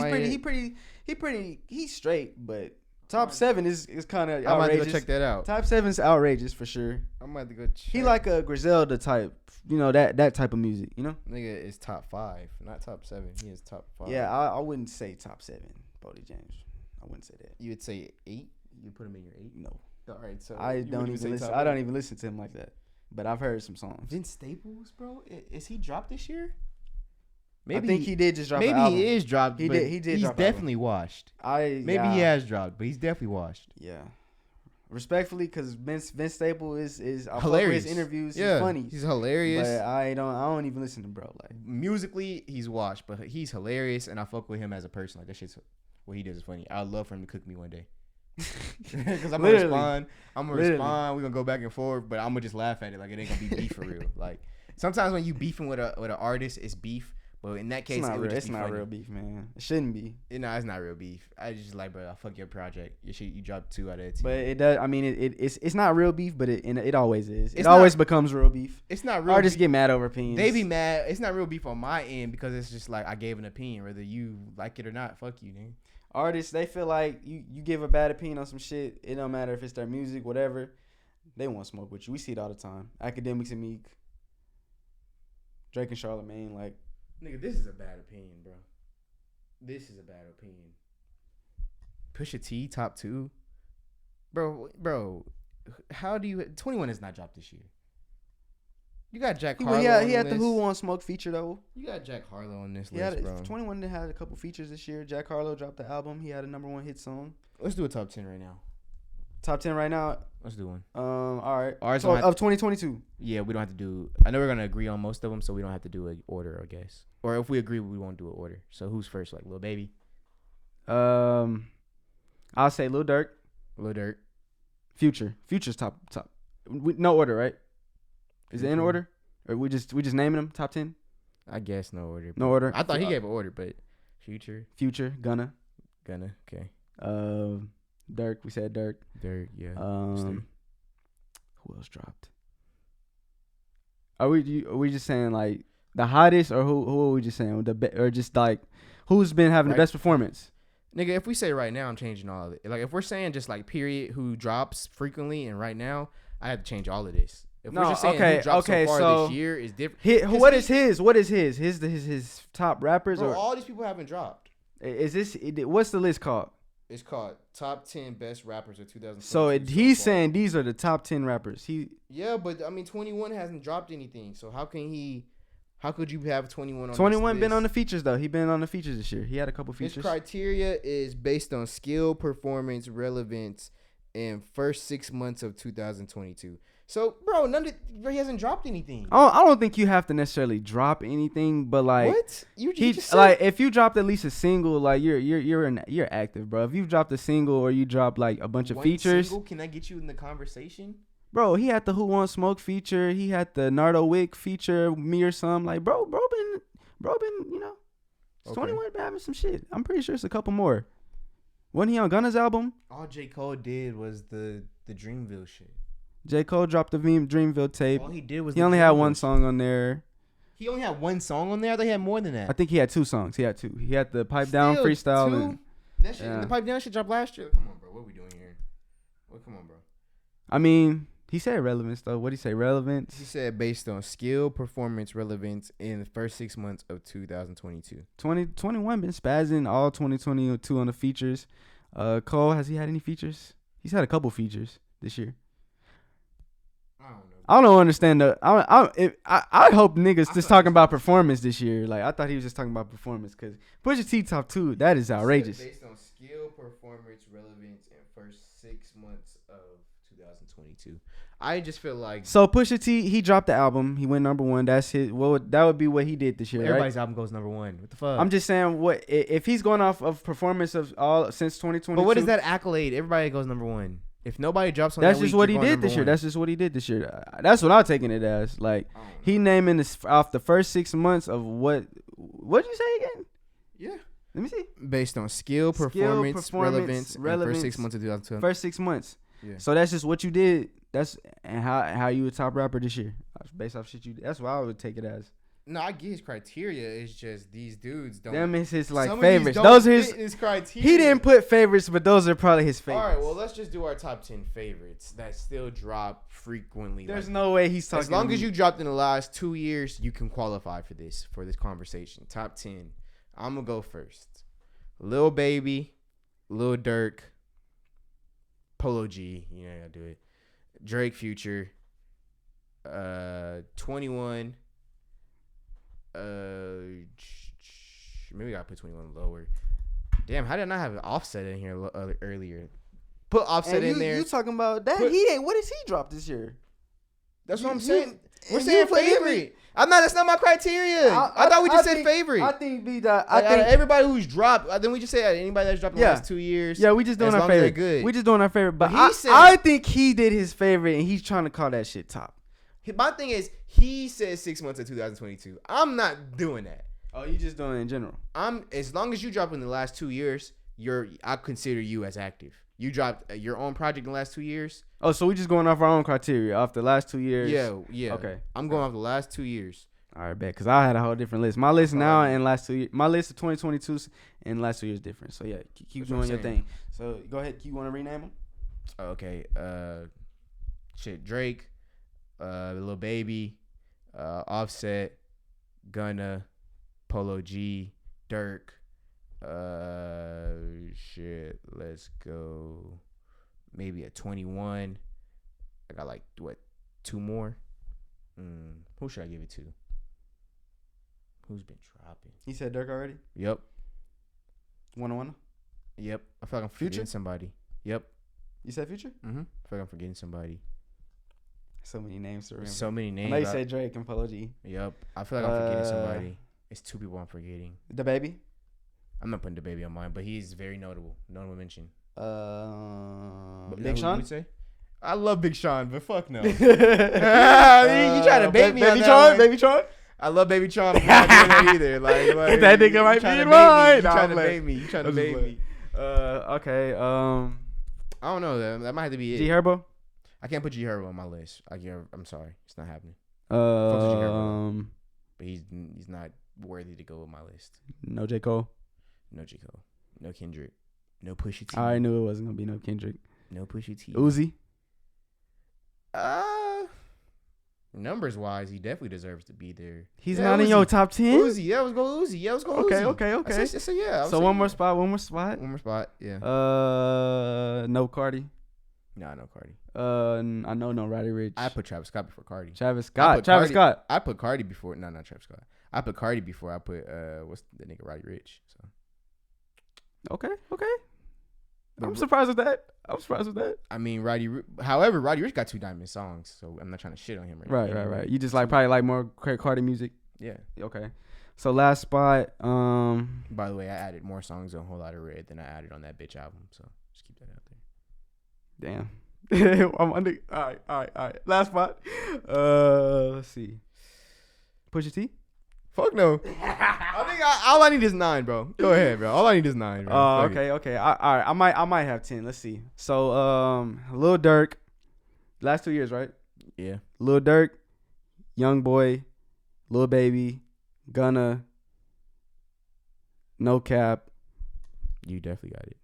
He's straight, but top 7 is kind of outrageous. I might have to go check that out. Top 7's outrageous for sure. I might have to go check. He like a Griselda type, you know, that type of music, you know. Nigga is top 5, not top 7. He is top 5. Yeah, I wouldn't say top 7, Baldy James. I wouldn't say that. You would say 8? You put him in your 8? No. All right, so I don't even listen to him like that. But I've heard some songs. Vince Staples, bro, is he dropped this year? Maybe I think he did just drop. Maybe an album. He is dropped. He did. He's drop definitely washed. Maybe he has dropped, but he's definitely washed. Yeah. Respectfully, because Vince Staples is hilarious. His interviews, yeah, he's funny. He's hilarious. But I don't even listen to him, bro. Like musically, he's washed, but he's hilarious, and I fuck with him as a person. Like that shit's what he does is funny. I'd love for him to cook me one day. Because I'm gonna respond. We're gonna go back and forth, but I'm gonna just laugh at it like it ain't gonna be beef for real. Like sometimes when you beefing with an artist, it's beef. But in that case, it's not real beef, man. It shouldn't be. No, it's not real beef. I just like, bro, I fuck your project. Your shit, you dropped 2 out of 10. But it does. I mean, it's not real beef, but it always is. It always becomes real beef. It's not real. Artists get mad over opinions. They be mad. It's not real beef on my end because it's just like I gave an opinion, whether you like it or not. Fuck you, nigga. Artists, they feel like you give a bad opinion on some shit. It don't matter if it's their music, whatever. They want to smoke with you. We see it all the time. Academics and Meek, Drake and Charlamagne, like. Nigga, this is a bad opinion, bro. This is a bad opinion. Pusha T, top 2. Bro, how do you... 21 has not dropped this year. You got Jack Harlow on he had the the Who on Smoke feature, though. You got Jack Harlow on this list, bro. 21 had a couple features this year. Jack Harlow dropped the album. He had a number 1 hit song. Let's do a top 10 right now. Top 10 right now? Let's do one. All right. Ours of 2022. Yeah, we don't have to do... I know we're going to agree on most of them, so we don't have to do an order, I guess. Or if we agree, we won't do an order. So who's first? Like Lil Baby? I'll say Lil Durk. Lil Durk. Future's top. No order, right? Is it in order? Or we just naming them top 10? I guess no order. No order. I thought he gave an order, but Future, Gunna. Okay. Durk. We said Durk. Durk, yeah. Who else dropped? Are we just saying like The hottest, or who are we just saying? Or just like who's been having the best performance? Nigga, if we say right now, I'm changing all of it. Like if we're saying just like period, who drops frequently and right now, I have to change all of this. If we're just saying who dropped so far this year is different. What is his? What is his? His top rappers? Bro, or all these people haven't dropped. Is this? What's the list called? It's called Top 10 Best Rappers of 2022. So he's saying these are the top 10 rappers. Yeah, but I mean 21 hasn't dropped anything. So how could you have 21 on 21 this been list? on the features though. He been on the features this year. He had a couple features. His criteria is based on skill, performance, relevance in first 6 months of 2022. So, bro, he hasn't dropped anything. I don't think you have to necessarily drop anything, but like what you just said. Like if you dropped at least a single, like you're active, bro. If you've dropped a single or you dropped like a bunch of features, single, can I get you in the conversation? Bro, he had the Who Want Smoke feature. He had the Nardo Wick feature, me or some. Like, bro been, you know, 21 been having some shit. I'm pretty sure it's a couple more. Wasn't he on Gunna's album? All J. Cole did was the Dreamville shit. J. Cole dropped the Dreamville tape. All he did was he only had one song on there. He only had one song on there? I thought he had more than that. I think he had 2 songs. He had 2. He had the Pipe Down freestyle. 2? And that shit, the Pipe Down shit dropped last year. Come on, bro. What are we doing here? Come on, bro. I mean, he said relevance, though. What did he say? Relevance? He said based on skill, performance, relevance in the first 6 months of 2022. 2021 been spazzing all 2022 on the features. Cole, has he had any features? He's had a couple features this year. I don't understand I hope niggas just talking about performance this year. Like I thought he was just talking about performance because Pusha T top 2. That is outrageous. Based on skill, performance, relevance in first 6 months of 2022. I just feel like so Pusha T, he dropped the album. He went number 1. That's his. That would be what he did this year. Everybody's right? album goes number 1. What the fuck? I'm just saying what if he's going off of performance of all since 2022. But what is that accolade? Everybody goes number 1. If nobody drops on that's that just week, what he did this year. That's just what he did this year. That's what I'm taking it as. Like he naming this off the first 6 months of what? What'd you say again? Yeah. Let me see. Based on skill, performance, relevance, in first 6 months of 2022. First 6 months. Yeah. So that's just what you did. That's and how you a top rapper this year based off shit you did. That's what I would take it as. No, I get his criteria. It's just these dudes don't. Them is his like some favorites. Of these don't those are his criteria. He didn't put favorites, but those are probably his favorites. All right, well let's just do our top 10 favorites that still drop frequently. There's no way he's talking. As long as you dropped in the last 2 years, you can qualify for this conversation. Top 10. I'm gonna go first. Lil Baby, Lil Durk, Polo G. You know I gotta do it. Drake, Future, 21. Maybe I gotta put 21 lower. Damn, how did I not have an Offset in here earlier? Put Offset in there. You talking about that? He ain't. What does he drop this year? That's what I'm saying. We're saying favorite. I'm not. That's not my criteria. I thought we just said favorite. I think BDot. I think everybody who's dropped. Then we just say anybody that's dropped in the last 2 years. Yeah, we just doing our favorite. Good. We just doing our favorite. But I think he did his favorite, and he's trying to call that shit top. My thing is, he said 6 months of 2022. I'm not doing that. Oh, you just doing it in general. As long as you drop in the last 2 years, I consider you as active. You dropped your own project in the last 2 years. Oh, so we just going off our own criteria off the last 2 years. Yeah. Okay. I'm going off the last 2 years. All right, bet. Because I had a whole different list. My list now and last 2 years. My list of 2022 and last 2 years different. So yeah, keep doing your thing. So go ahead. You want to rename them? Okay. Drake, Lil Baby, Offset, Gunna, Polo G, Durk. Let's go. Maybe a 21. I got like 2 more. Who should I give it to? Who's been dropping? He said Durk already. Yep. 101. Yep. I feel like I'm forgetting somebody. Yep. You said Future? I feel like I'm forgetting somebody. So many names to remember. So many names. I know you said Drake and Polo G. Yep. I feel like I'm forgetting somebody. It's 2 people I'm forgetting. The Baby? I'm not putting the Baby on mine, but he's very notable. Notable mention. Big Sean? Would say? I love Big Sean, but fuck no. You trying to bait me on that Baby Tron? I love Baby Tron. I'm not doing that either. Like that nigga might be in mine. You trying to bait me. You trying to bait me. Okay. I don't know. That might have to be it. G Herbo? I can't put G Herbo on my list. I'm sorry. It's not happening. but he's not worthy to go on my list. No J. Cole. No J. Cole. No Kendrick. No Pusha T. I already knew it wasn't gonna be no Kendrick. No Pusha T. Uzi. Numbers wise, he definitely deserves to be there. He's not in your top 10. Uzi, yeah, let's go Uzi. Yeah, let's go Uzi. Okay. So yeah. So one more spot. One more spot. Yeah. No Cardi. Nah, no Cardi. I know no Roddy Ricch. I put Travis Scott before Cardi. Travis Scott. I put Cardi before. No, not Travis Scott. I put Cardi before I put what's the nigga Roddy Ricch. So. Okay. I'm surprised with that. I mean, Roddy Ricch got 2 diamond songs, so I'm not trying to shit on him. Right. You just probably like more Cardi music. Yeah. Okay. So last spot. By the way, I added more songs on a Whole Lot of Red than I added on that bitch album, so just keep that out there. Damn. I'm under. All right. Last spot. Let's see. Pusha T. Fuck no. I think all I need is 9, bro. Go ahead, bro. All I need is 9, bro. Okay. All right. I might have 10. Let's see. So, Lil Durk. Last 2 years, right? Yeah. Lil Durk, Young Boy, Lil Baby, Gunna, No Cap. You definitely got it.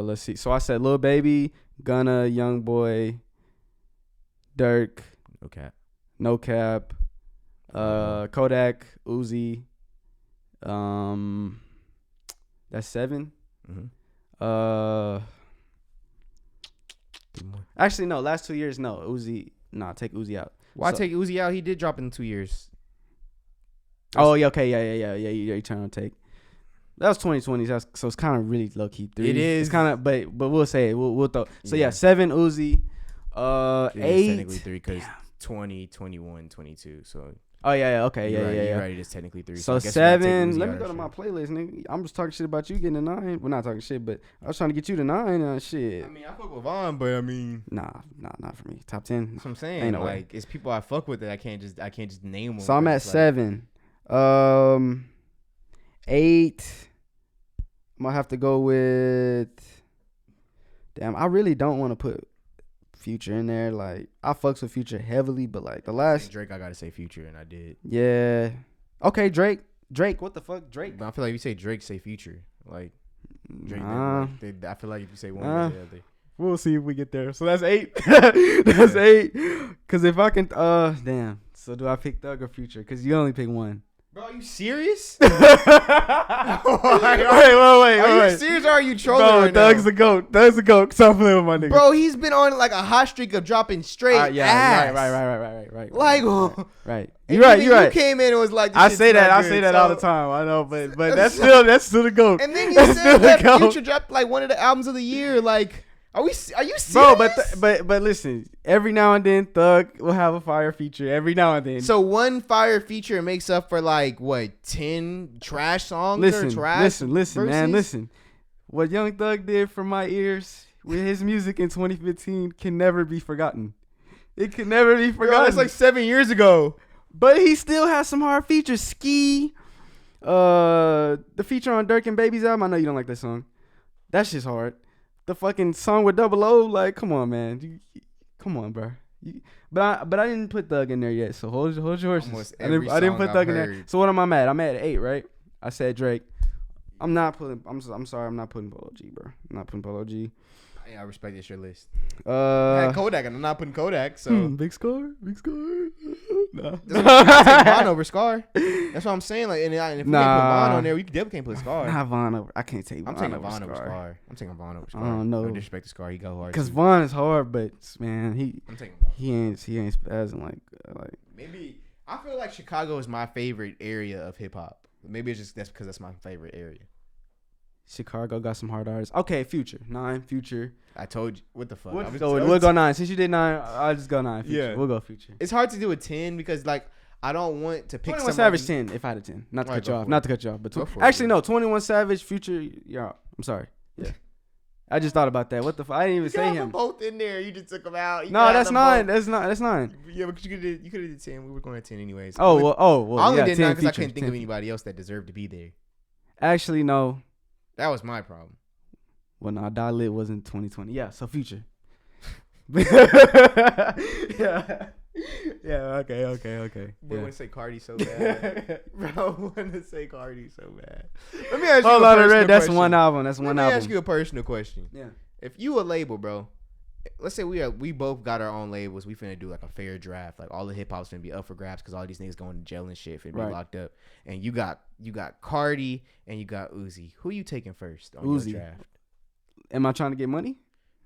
Let's see. So I said Lil Baby, Gunna, Young Boy, Durk, No Cap, Kodak, Uzi. That's 7. Mm-hmm. Actually no. Last 2 years, no. Uzi. Nah, take Uzi out. Why take Uzi out? He did drop in 2 years. Oh yeah. Okay. Yeah. You turn on take. That was 2020. So it's kind of really low key 3. It is. It's kind of, but we'll say it. We'll throw. So yeah, 7 Uzi. 8. Technically 3 because 20, 21, 22. So. Oh yeah. Okay. You're Yeah. You're right. It is technically 3. So 7. Let me go to my playlist, nigga. I'm just talking shit about you getting a 9. We're not talking shit, but I was trying to get you to 9. Shit. I mean, I fuck with Vaughn, but I mean. Nah, not for me. Top 10. That's what I'm saying. Ain't no like way. It's people I fuck with that I can't just name them. So I'm at 7. 8. I'm gonna have to go with. Damn, I really don't want to put Future in there. Like, I fucks with Future heavily, but like the last Drake, I gotta say Future, and I did. Yeah. Okay, Drake. What the fuck, Drake? But I feel like if you say Drake, say Future. Like Drake. Nah. I feel like if you say one or the other. We'll see if we get there. So that's 8. That's 8. Cause if I can, damn. So do I pick Thug or Future? Cause you only pick one. Bro, are you serious? Wait. Are you serious or are you trolling right now? Thug's the GOAT. Stop playing with my nigga. Bro, he's been on like a hot streak of dropping straight ass. Right. Like, right. You're right. You came in and was like, I say that all the time. I know, but that's still the GOAT. And then you said that Future dropped like one of the albums of the year. Like, are you serious? Bro, but listen, every now and then Thug will have a fire feature. Every now and then. So one fire feature makes up for like what 10 trash songs or trash. Listen, man, listen. What Young Thug did for my ears with his music in 2015 can never be forgotten. It can never be forgotten. Bro, that's like 7 years ago. But he still has some hard features. Ski, the feature on Dirk and Baby's album. I know you don't like that song. That shit's hard. The fucking song with Double O, like, come on, man. Come on, bro. But I didn't put Thug in there yet, so hold your horses. I didn't put Thug in there. So what am I at? I'm at 8, right? I said Drake. I'm sorry, I'm not putting Polo G, bro. I'm not putting Polo G. Yeah, I respect it's your list. I had Kodak, and I'm not putting Kodak, so. Big score. Nah. I take Vaughn over Scar. That's what I'm saying. Like, and if we can't put Vaughn on there, we definitely can't put Scar. Not Vaughn over. I can't take Vaughn. I'm taking Vaughn over Scar. I don't know. No disrespect to Scar, he go hard. Cause Vaughn is hard, but man, I'm taking Vaughn. he ain't spazzing like. Maybe I feel like Chicago is my favorite area of hip hop. Maybe it's just because that's my favorite area. Chicago got some hard artists. Okay, Future 9. Future. I told you. What the fuck? We'll go 9. Since you did 9, I'll just go 9. Future. Yeah, we'll go Future. It's hard to do a 10 because like I don't want to pick 21 Savage 10. If I had a 10, not to cut you off. But actually, no. 21 Savage, Future. Yeah, I'm sorry. Yeah, I just thought about that. What the fuck? I didn't even say him. Them both in there. You just took them out. No, that's 9. That's 9. Yeah, but you could have did 10. We were going to 10 anyways. Oh well. I only did 9 because I couldn't think of anybody else that deserved to be there. Actually, no. That was my problem. Well, no, Die Lit wasn't 2020. Yeah, so Future. Yeah. Yeah. Okay. Boy, Yeah. want to say Cardi so bad. Bro, want to say Cardi so bad. Let me ask you Hold a on, personal Red. That's question. one album. That's one Let album. me ask you a personal question. Yeah. If you a label, bro, let's say we both got our own labels. We finna do like a fair draft. Like all the hip hop's finna be up for grabs because all these niggas going to jail and shit finna be locked up. And you got Cardi and you got Uzi. Who you taking first on Uzi. your draft? Am I trying to get money?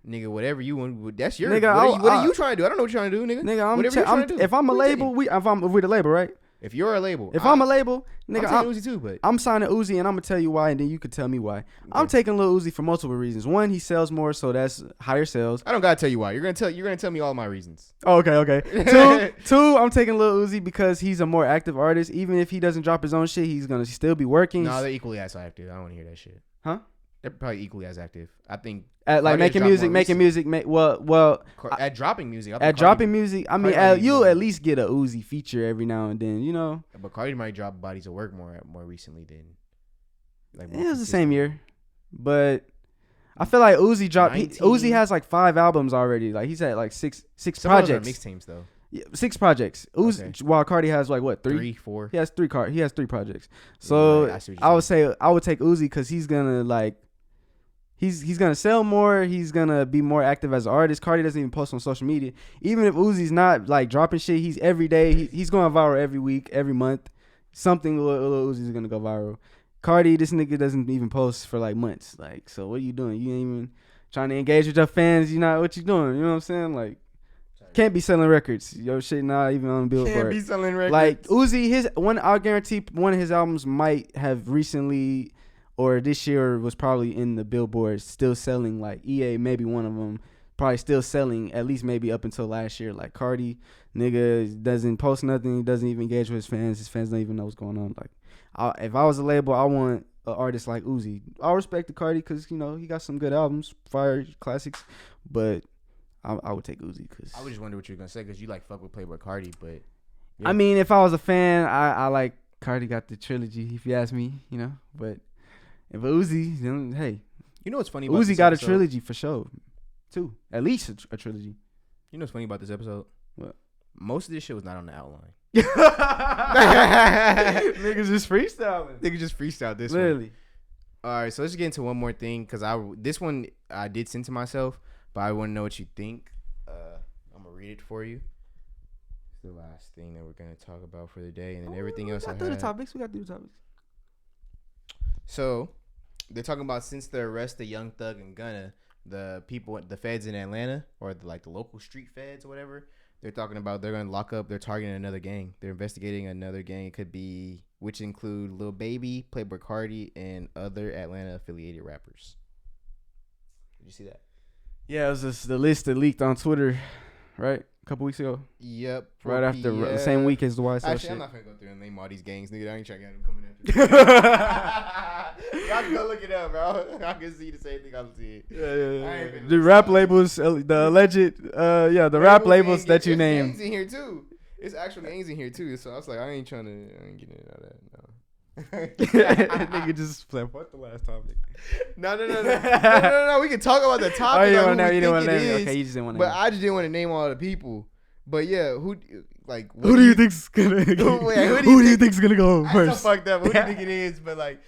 Nigga, whatever you want. That's your. Nigga, what are you trying to do? I don't know what you're trying to do, nigga. Nigga, Whatever you're trying to do. if I'm a Who you label, if we're the label, right? If you're a label, If I'm a label, nigga, I'm taking Uzi too, but I'm signing Uzi, and I'm gonna tell you why, and then you could tell me why. Okay. I'm taking Lil Uzi for multiple reasons. One, he sells more, so that's higher sales. I don't gotta tell you why. You're gonna tell me all my reasons. Oh, okay. Two, I'm taking Lil Uzi because he's a more active artist. Even if he doesn't drop his own shit, he's gonna still be working. No, they're equally as active. I don't want to hear that shit. Huh? They're probably equally as active. I think at like making music, at dropping music. At dropping music, I mean, you'll at least get a Uzi feature every now and then, you know. But Cardi might drop Bodies of Work more recently than. Like it was the same year, but I feel like Uzi dropped. Uzi has like 5 albums already. Like he's had like six Some projects. Of those are mixtapes though. Yeah, 6 projects. Uzi, while Cardi has like what 3, 4. He has 3 projects. So yeah, I would say I would take Uzi because he's gonna like. He's gonna sell more. He's gonna be more active as an artist. Cardi doesn't even post on social media. Even if Uzi's not like dropping shit, he's every day. He's going viral every week, every month. Something little Uzi's gonna go viral. Cardi, this nigga doesn't even post for like months. Like, so what are you doing? You ain't even trying to engage with your fans. You not what you doing? You know what I'm saying? Like, can't be selling records. Your shit not even on Billboard. Can't be selling records. Like Uzi, I guarantee one of his albums might have recently. Or this year was probably in the Billboard still selling, like EA, maybe one of them, probably still selling at least maybe up until last year. Like Cardi, nigga doesn't post nothing, he doesn't even engage with his fans. His fans don't even know what's going on. Like, if I was a label, I want an artist like Uzi. I respect the Cardi because, you know, he got some good albums, fire classics, but I would take Uzi because. I would just wonder what you were going to say because you like fuck with Playboy Cardi, but. Yeah. I mean, if I was a fan, I like Cardi got the trilogy, if you ask me, you know, but. If Uzi, then hey, you know what's funny about Uzi got a trilogy for sure, too. At least a trilogy. You know what's funny about this episode? What? Most of this shit was not on the outline. Niggas just freestyling. Niggas just freestyled this Literally. One. All right, so let's get into one more thing because this one I did send to myself, but I want to know what you think. I'm gonna read it for you. It's the last thing that we're gonna talk about for the day, and then everything else. We got through the topics. So. They're talking about since the arrest of Young Thug and Gunna, the feds in Atlanta, or the local street feds or whatever, they're talking about they're going to lock up, they're targeting another gang. They're investigating another gang. It could be, which include Lil Baby, Playboy Cardi, and other Atlanta affiliated rappers. Did you see that? Yeah, it was just the list that leaked on Twitter, right? A couple weeks ago. Yep. Right after the same week as the YSL Actually, shit. I'm not going to go through and name all these gangs, nigga. I ain't trying to get them coming after me. Y'all can go look it up, bro. I can see the same thing I'm seeing. Yeah. The rap labels, the alleged, the rap labels that you named. Gangs in here too. It's actual gangs in here too. So I was like, I ain't getting into all that. No. Nigga just like, fuck the last topic. No. We can talk about the topic. Oh, you didn't want to name it. Okay, you just didn't want to name it. But I just didn't want to name all the people. But yeah, who do you think's gonna? Who do you think's gonna go first? I fucked up. Who do you think it is? But like,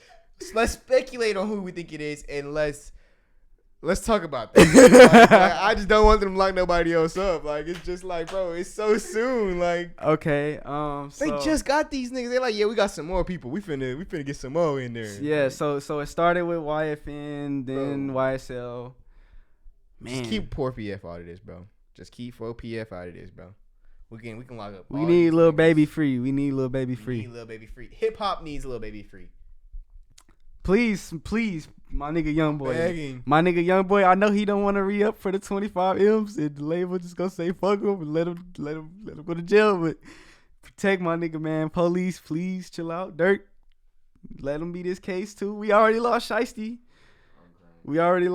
let's speculate on who we think it is, and let's talk about that. like, I just don't want them to lock nobody else up. Like, it's just like, bro, it's so soon. Like, okay, they just got these niggas. They're like, yeah, we got some more people. We finna get some more in there. Yeah. So it started with YFN, then YSL. Man, just keep poor PF out of this, bro. Just keep 4PF out of this, bro. We can lock up. We need Lil Baby free. We need Lil Baby free. Hip hop needs Lil Baby free. Please, my nigga Young Boy. Begging. My nigga Young Boy. I know he don't want to re-up for the 25 M's, and the label just gonna say fuck him and let him go to jail. But protect my nigga, man. Police, please chill out. Dirk, let him be this case too. We already lost Shiesty. We lost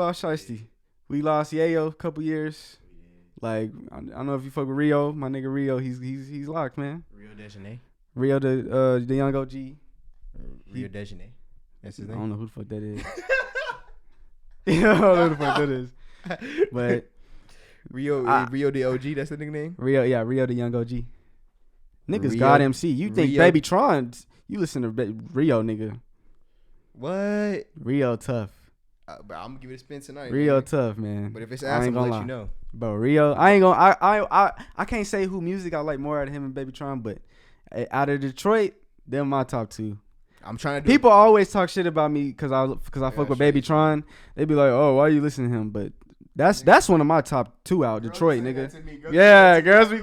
Yayo a couple years. Like, I don't know if you fuck with Rio. My nigga Rio, he's locked, man. Rio the young OG. Rio Dejanay. That's his name. I don't know who the fuck that is. Yeah, I don't know who the fuck that is. But Rio the OG. That's the nickname. Rio the Young OG. Niggas Rio- God MC. You think Rio- Baby Tron? You listen to Rio, nigga. What? Rio tough. But I'm gonna give it a spin tonight. Rio man. tough, man. But if it's I ass, I'm ain't gonna gonna let you lie. know. Bro, Rio, I ain't gonna. I can't say who music I like more out of him and Baby Tron, but out of Detroit, them my top two. I'm trying to do. People always talk shit about me because I fuck with sure Baby you do. Tron. They be like, oh, why you listening to him? But that's one of my top two out Detroit, nigga. Yeah, girls be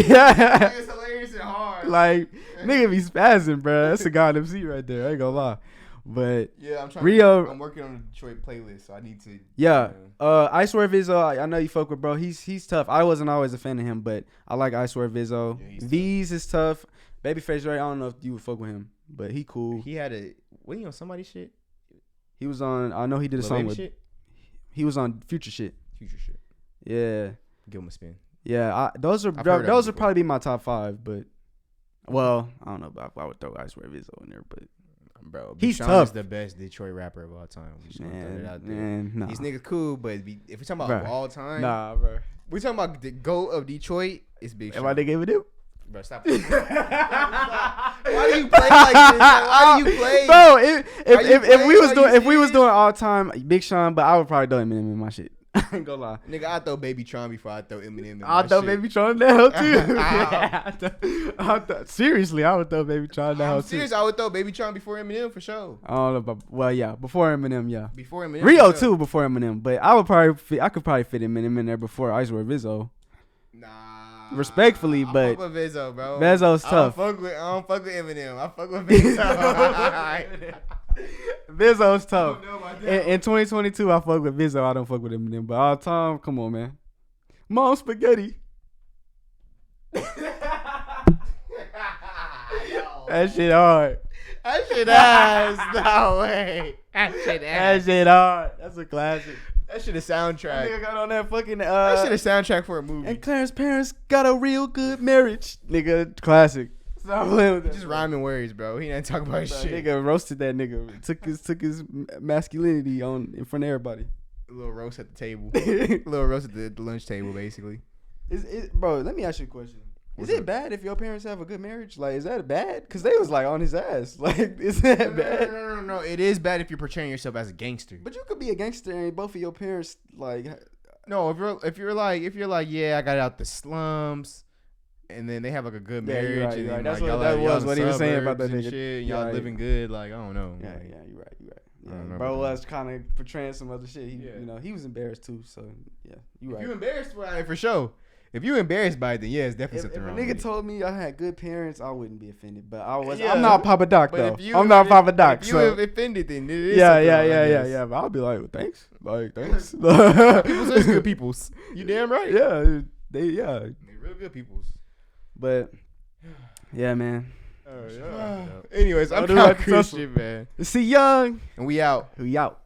yeah. It's hilarious and hard. Like nigga be spazzing, bro. That's a God MC right there. I ain't gonna lie. But Yeah, I'm trying. Rio- I'm working on the Detroit playlist, so I need to. yeah, I swear Vizzo. I know you fuck with bro. He's tough. I wasn't always a fan of him, but I like I swear Vizzo. Yeah, he's tough. V's is tough. Babyface Ray. I don't know if you would fuck with him, but he cool. He had a. What, he on somebody's shit? He was on. I know he did a Lil song Baby with. shit? He was on Future shit. Future shit. Yeah, Give him a spin. yeah. Those are I've heard of those him would probably be my top five. But well, I don't know. But I would throw I swear Vizzo in there. But Bro, He's Sean tough. is the best Detroit rapper of all time. We just gonna throw it out there. man, nah, These niggas cool, but if we're talking about Bruh. of all time, nah, bro. we talking about the GOAT of Detroit. It's Big Am Sean. I nigga with him? Bro, stop. Why do you play like this? Why do you play? Bro, Why you if we was play? doing Are you if we was serious? doing all time Big Sean, but I would probably throw Eminem in my shit. I ain't gonna lie. Nigga, I throw Baby Tron before I throw Eminem in I'll my throw shit. Baby Tron in the hell too. Seriously, I would throw Baby Tron in the hell I'm too. serious. I would throw Baby Tron before Eminem for sure. I don't know, but well, yeah, before Eminem, yeah. Before Eminem. Rio for sure. too before Eminem, but I could probably fit Eminem in there before I swear Vizzo. Nah. Respectfully, I but fuck with Vizzo, bro. Vizzo's tough. I don't fuck with Eminem. I fuck with Vizzo. Vizzo's tough. I don't know about that. In 2022, I fuck with Vizzo. I don't fuck with Eminem, but all time, come on, man. Mom spaghetti. That shit hard. That shit ass. No way. That shit That ass. shit hard. That's a classic. That shit a That soundtrack. nigga got on that fucking That shit a soundtrack for a movie. and Claire's parents got a real good marriage. Nigga, classic. Stop playing with that. Just rhyming words, bro. He ain't talking about Bro, shit. nigga roasted that nigga. Took his masculinity on in front of everybody. A little roast at the table. A little roast at the lunch table, basically. Bro, let me ask you a question. What's Is it up? bad if your parents have a good marriage? Like, is that bad? Cause they was like on his ass. Like, is that bad? No. It is bad if you're portraying yourself as a gangster. But you could be a gangster and both of your parents like. No, if you're like, yeah, I got out the slums, and then they have like a good Yeah, marriage, you're right, and you're right. then, That's like, what y'all that y'all was in what he was saying about suburbs that and nigga. shit, and You're y'all right. living good. Like, I don't know. Yeah, Like, you're right. I don't know Bro about was kind of portraying some other shit. He, Yeah. you know, he was embarrassed too. So yeah, you If right. you embarrassed by it, for sure. If you embarrassed by it, then yeah, it's definitely If something a wrong. nigga with it. told me I had good parents, I wouldn't be offended. But I was. Yeah. I'm not Papa Doc But though. if you, I'm not Papa Doc. If you So offended, then it is yeah. something wrong, I guess. But I'll be like, well, thanks. Like, thanks. People's is good peoples. You damn right. Yeah, They real good peoples. But yeah, man. Anyways, I'm Oh, do Kyle like the tussle. Christian, man. See, young. And we out. We out.